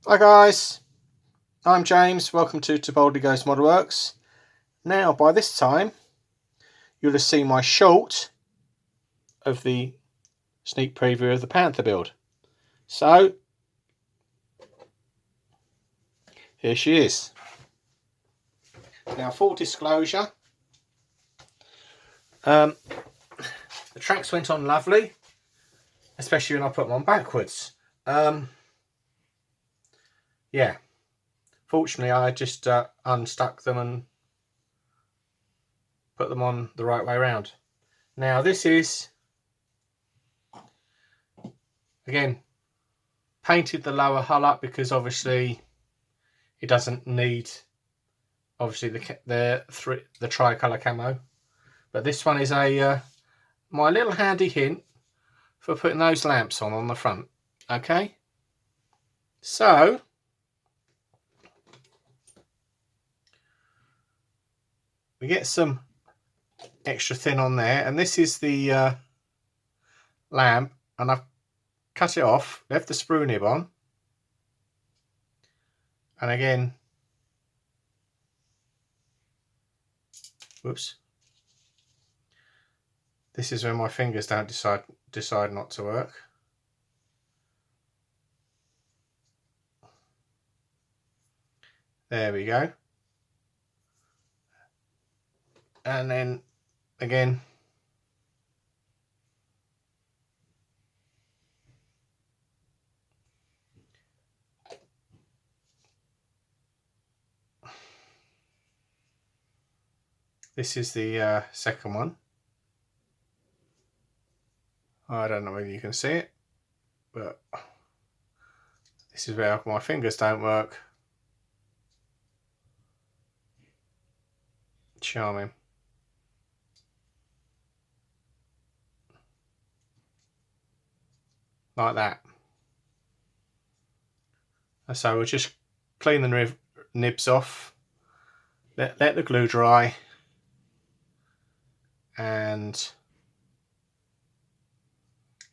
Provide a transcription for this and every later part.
Hi guys, I'm James. Welcome to Boldly Goes Modelworks. Now, by this time, you'll have seen my short of the sneak preview of the Panther build. So, here she is. Now, full disclosure, the tracks went on lovely, especially when I put them on backwards. Yeah, fortunately I just unstuck them and put them on the right way around. Now, this is, again, painted the lower hull up because obviously it doesn't need the tricolour camo, but this one is a my little handy hint for putting those lamps on the front. Okay, so we get some extra thin on there, and this is the lamp, and I've cut it off, left the sprue nib on, and again, whoops, this is when my fingers don't decide not to work. There we go. And then again, this is the second one. I don't know whether you can see it, but this is where my fingers don't work. Charming. Like that. So we'll just clean the nibs off, let the glue dry, and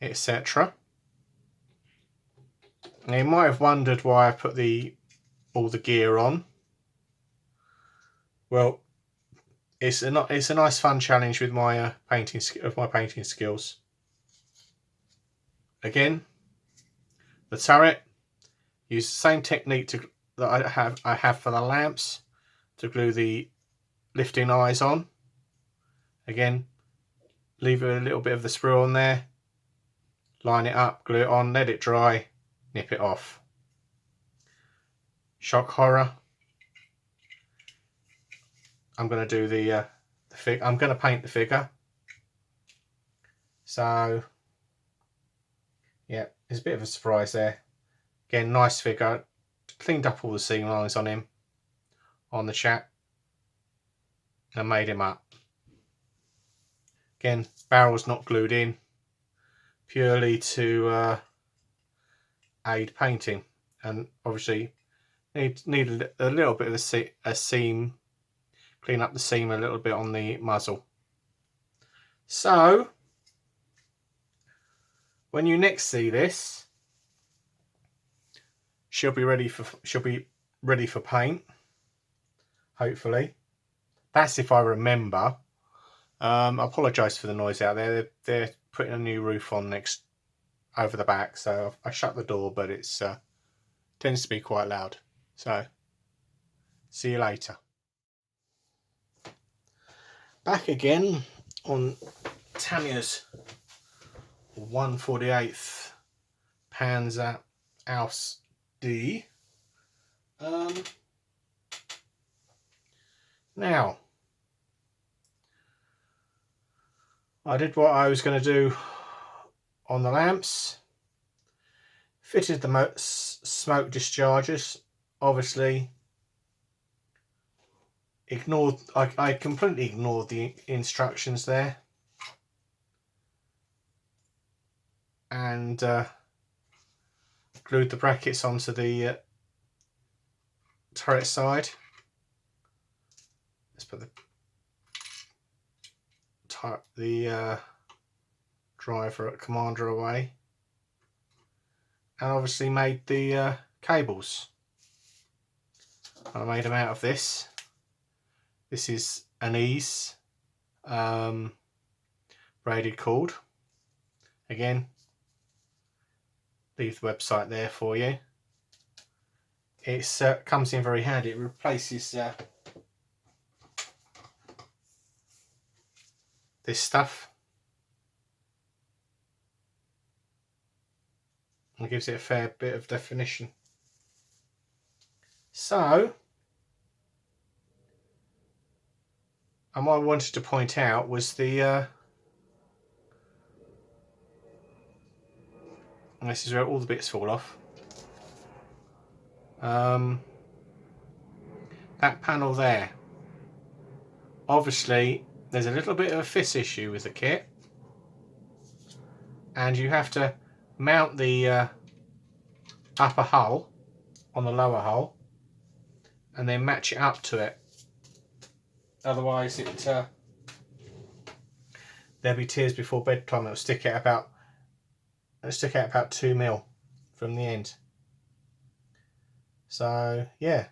etc. Now you might have wondered why I put all the gear on. Well, it's a nice fun challenge with my painting skills. Again, the turret, use the same technique that I have for the lamps to glue the lifting eyes on. Again, leave a little bit of the sprue on there, line it up, glue it on, let it dry, nip it off. Shock horror, I'm going to do I'm going to paint the figure. So yeah, there's a bit of a surprise there. Again, nice figure, cleaned up all the seam lines on him, on the chap, and made him up. Again, barrel's not glued in, purely to aid painting, and obviously need a little bit of a seam, clean up the seam a little bit on the muzzle. So when you next see this, she'll be ready for paint, hopefully. That's if I remember. I apologise for the noise out there. They're putting a new roof on over the back, so I shut the door, but it's tends to be quite loud. So see you later. Back again on Tamiya's 1/48 Panther Ausf. Now, I did what I was going to do on the lamps, fitted the smoke dischargers, obviously I completely ignored the instructions there, and glued the brackets onto the turret side. Let's put the driver commander away, and obviously made the cables. I made them out of this. This is an Ease braided cord. Again, leave the website there for you. It comes in very handy. It replaces this stuff and gives it a fair bit of definition. So, and what I wanted to point out was the this is where all the bits fall off. That panel there, obviously there's a little bit of a fizz issue with the kit, and you have to mount the upper hull on the lower hull and then match it up to it, otherwise there'll be tears before bedtime. It'll stick out about 2 mil from the end. So yeah,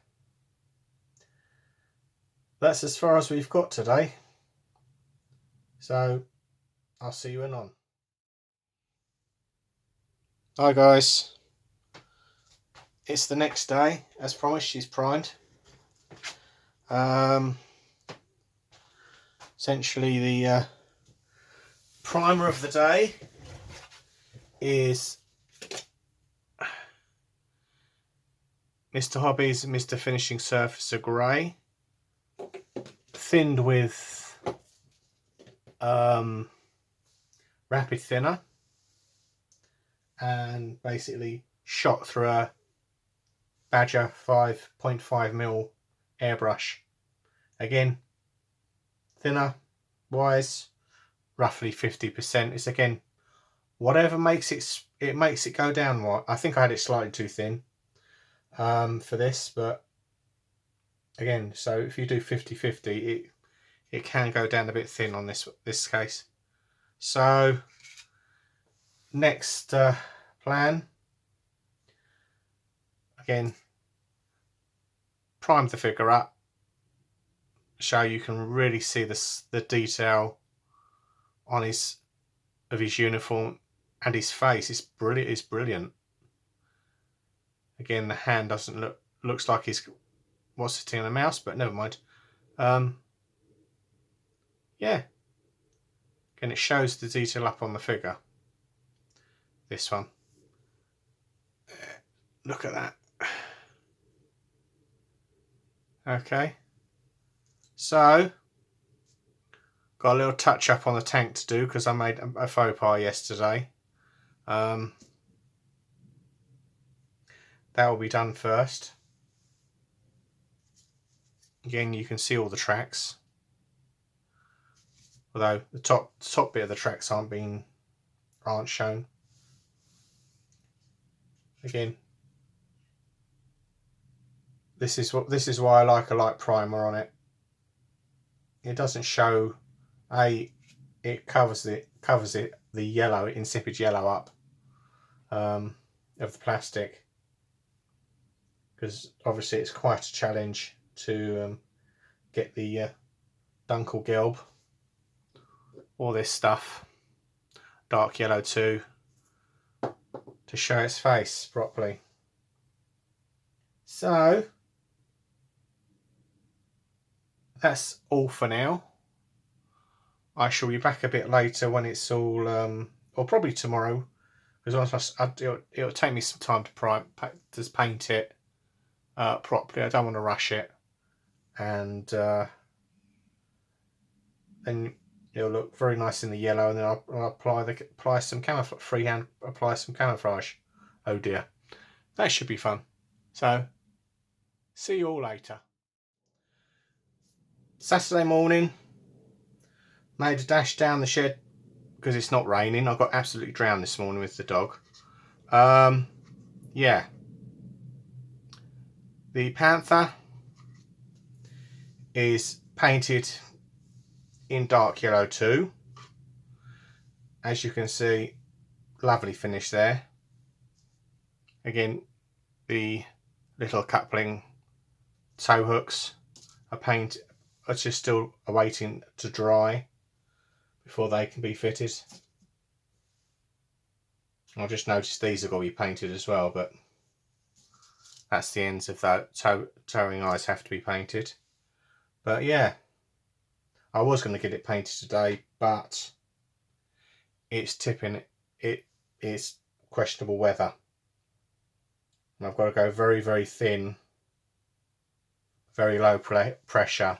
that's as far as we've got today. So I'll see you anon. Hi guys, it's the next day. As promised, she's primed. Essentially the primer of the day is Mr. Hobby's Mr. Finishing Surfacer Grey, thinned with rapid thinner and basically shot through a Badger 5.5mm airbrush. Again, thinner wise, roughly 50%. It's again whatever makes it makes it go down more. I think I had it slightly too thin for this, but again, so if you do 50-50, it can go down a bit thin on this case. So next plan, again, prime the figure up, so you can really see the detail on his uniform and his face. It's brilliant. Again, the hand doesn't looks like he's sitting on a mouse, but never mind. Yeah, again, it shows the detail up on the figure. This one, look at that. Okay, so got a little touch up on the tank to do because I made a faux pas yesterday. That will be done first. Again, you can see all the tracks, although the top bit of the tracks aren't shown. Again, this is why I like a light primer on it. It doesn't show it covers the yellow, insipid yellow up of the plastic, because obviously it's quite a challenge to get the Dunkelgelb, all this stuff, dark yellow too, to show its face properly. So that's all for now. I shall be back a bit later when it's all, or probably tomorrow, because it'll take me some time to paint it properly. I don't want to rush it, and then it'll look very nice in the yellow, and then I'll apply some camouflage, freehand apply some camouflage. Oh dear, that should be fun. So see you all later. Saturday morning, made a dash down the shed because it's not raining. I got absolutely drowned this morning with the dog. Yeah, the Panther is painted in dark yellow too. As you can see, lovely finish there. Again, the little coupling tow hooks are just still awaiting to dry before they can be fitted. I just noticed these have got to be painted as well, but that's the ends of the towing eyes have to be painted. But yeah, I was going to get it painted today, but it's tipping. It's questionable weather, and I've got to go very, very thin, very low pressure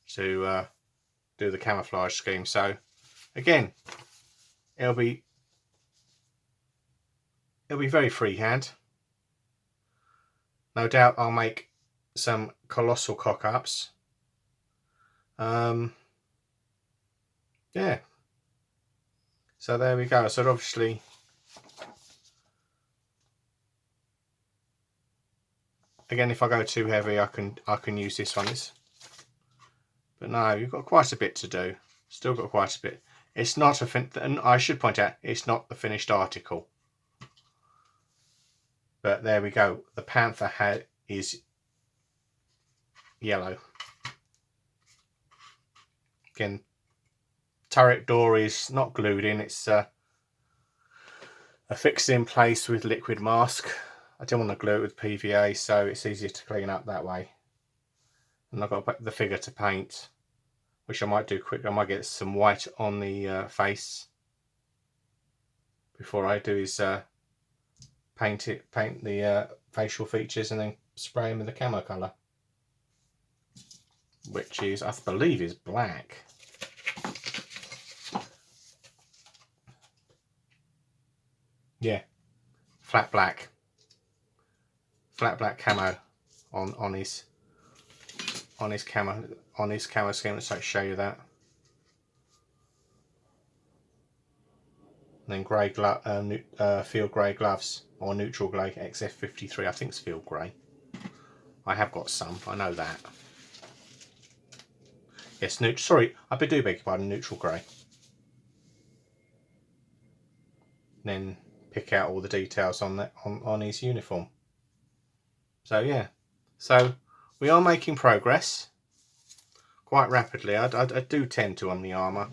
to do the camouflage scheme. So again, it'll be very freehand. No doubt I'll make some colossal cock-ups. Yeah. So there we go. So obviously, again, if I go too heavy, I can use this one. But no, you've got quite a bit to do. Still got quite a bit. It's not and I should point out, it's not the finished article. But there we go. The Panther hat is yellow. Again, turret door is not glued in. It's affixed in place with liquid mask. I didn't want to glue it with PVA, so it's easier to clean up that way. And I've got the figure to paint, which I might do quick. I might get some white on the face before I do is paint the facial features and then spray them with the camo colour, which is, I believe, is black. Yeah, flat black camo on his camo scheme. Let's show you that. And then grey field grey gloves, or neutral grey XF53. I think it's field grey. I have got some. I know that. Yes, sorry, I do beg your pardon. Neutral grey. Then pick out all the details on that on his uniform. So yeah, so we are making progress quite rapidly. I do tend to on the armour.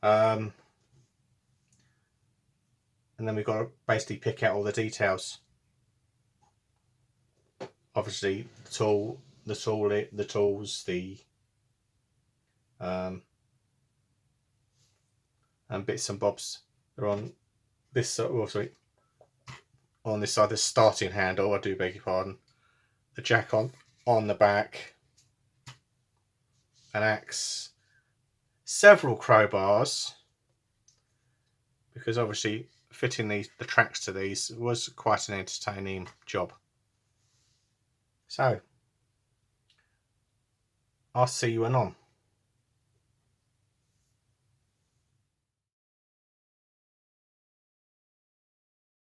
And then we've got to basically pick out all the details. Obviously, the tools, and bits and bobs are on this side. Oh, sorry, on this side, the starting handle. I do beg your pardon. The jack on the back, an axe, several crowbars, because obviously fitting the tracks to these was quite an entertaining job. So I'll see you anon.